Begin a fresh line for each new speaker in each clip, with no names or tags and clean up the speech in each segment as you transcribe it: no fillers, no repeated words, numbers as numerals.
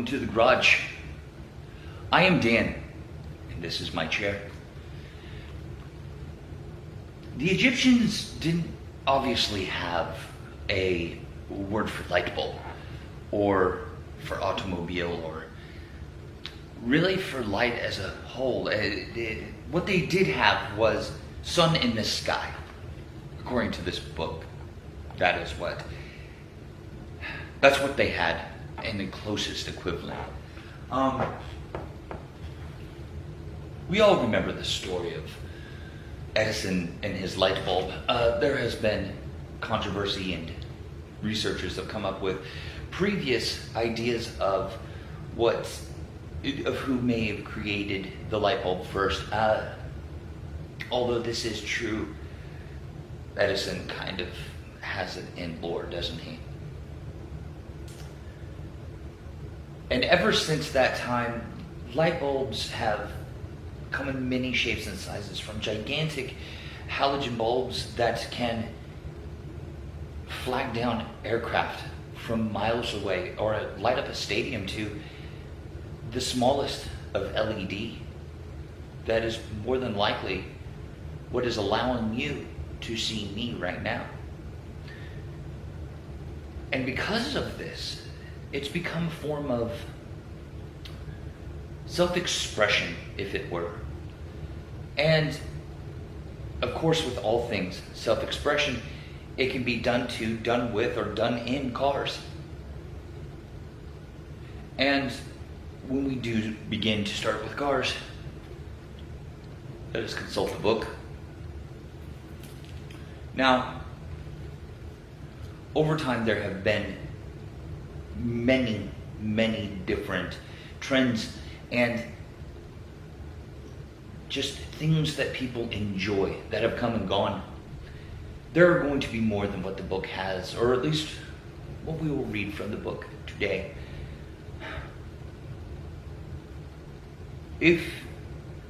Welcome to the garage. I am Dan, and this is my chair. The Egyptians didn't obviously have a word for light bulb, or for automobile, or really for light as a whole. What they did have was sun in the sky, according to this book. That's what they had, and the closest equivalent. We all remember the story of Edison and his light bulb. There has been controversy, and researchers have come up with previous ideas of who may have created the light bulb first. Although this is true, Edison kind of has it in lore, doesn't he? And ever since that time, light bulbs have come in many shapes and sizes, from gigantic halogen bulbs that can flag down aircraft from miles away or light up a stadium, to the smallest of LED that is more than likely what is allowing you to see me right now. And because of this, it's become a form of self-expression, if it were. And of course, with all things self-expression, it can be done with, or done in cars. And when we do begin to start with cars, let us consult the book. Now, over time there have been many different trends and just things that people enjoy that have come and gone. There are going to be more than what the book has, or at least what we will read from the book today. If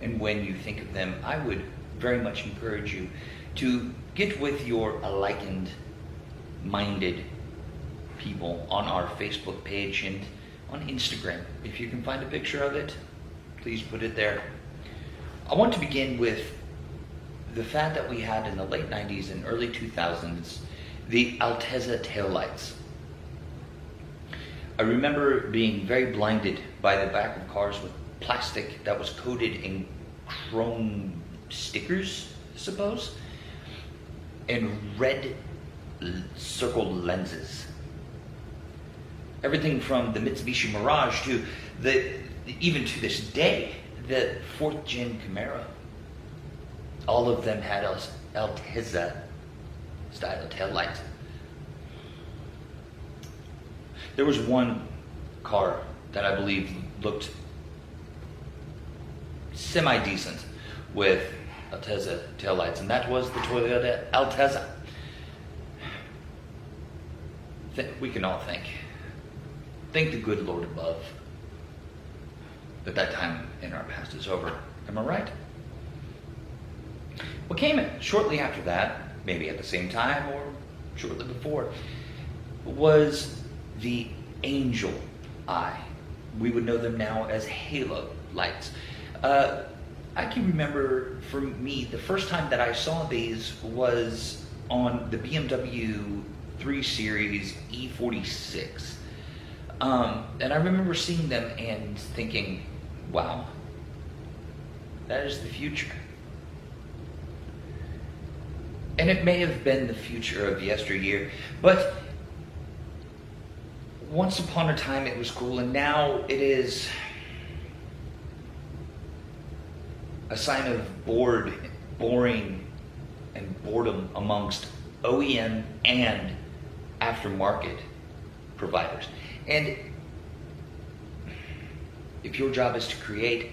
and when you think of them, I would very much encourage you to get with your enlightened-minded people on our Facebook page and on Instagram. If you can find a picture of it, please put it there. I want to begin with the fad that we had in the late 90s and early 2000s, the Altezza taillights. I remember being very blinded by the back of cars with plastic that was coated in chrome stickers, I suppose, and red circled lenses. Everything from the Mitsubishi Mirage to even to this day, the 4th gen Camaro. All of them had Altezza style taillights. There was one car that I believe looked semi-decent with Altezza taillights, and that was the Toyota Altezza. We can all thank the good Lord above that time in our past is over. Am I right? What came shortly after that, maybe at the same time or shortly before, was the angel eye. We would know them now as halo lights. I can remember, for me, the first time that I saw these was on the BMW 3 Series E46. And I remember seeing them and thinking, wow, that is the future. And it may have been the future of yesteryear, but once upon a time it was cool, and now it is a sign of boring and boredom amongst OEM and aftermarket providers. And if your job is to create,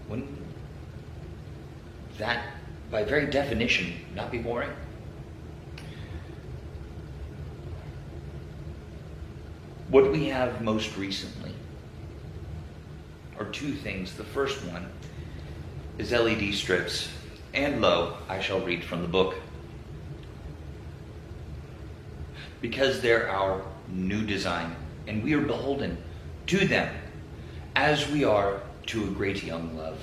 wouldn't that, by very definition, not be boring? What we have most recently are two things. The first one is LED strips. And lo, I shall read from the book. Because they're our new design, and we are beholden to them as we are to a great young love.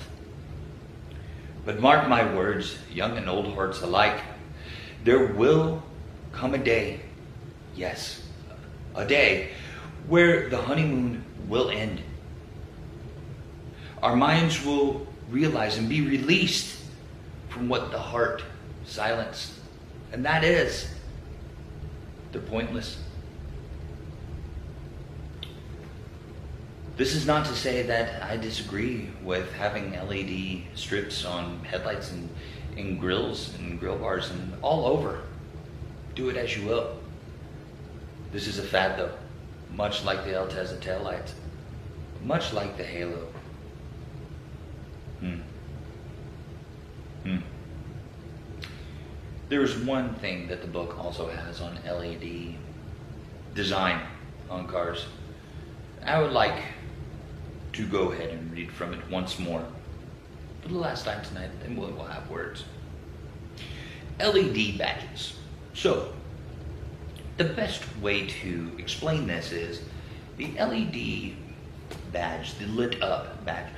But mark my words, young and old hearts alike, there will come a day, yes, a day, where the honeymoon will end. Our minds will realize and be released from what the heart silenced. And that is, they're pointless. This is not to say that I disagree with having LED strips on headlights and grills and grill bars and all over. Do it as you will. This is a fad though, much like the Altezza taillights, much like the halo. There's one thing that the book also has on LED design on cars. I would like to go ahead and read from it once more. For the last time tonight, then we'll have words. LED badges. So, the best way to explain this is the LED badge, the lit up badge,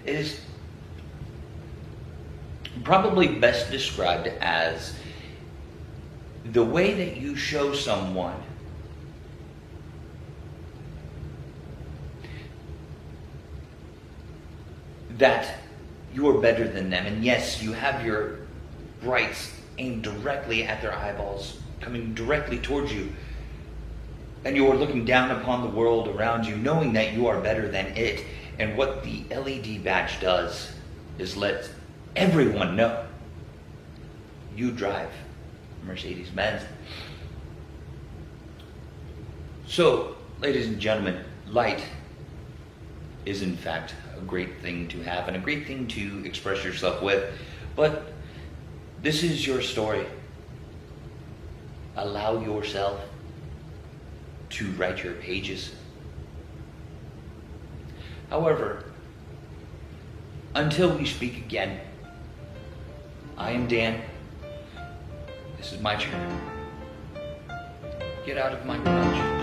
is probably best described as the way that you show someone that you are better than them. And yes, you have your brights aimed directly at their eyeballs, coming directly towards you. And you are looking down upon the world around you, knowing that you are better than it. And what the LED badge does is let everyone know you drive Mercedes-Benz. So, ladies and gentlemen, light is in fact a great thing to have and a great thing to express yourself with. But this is your story. Allow yourself to write your pages. However, until we speak again, I am Dan. This is my chair. Get out of my garage.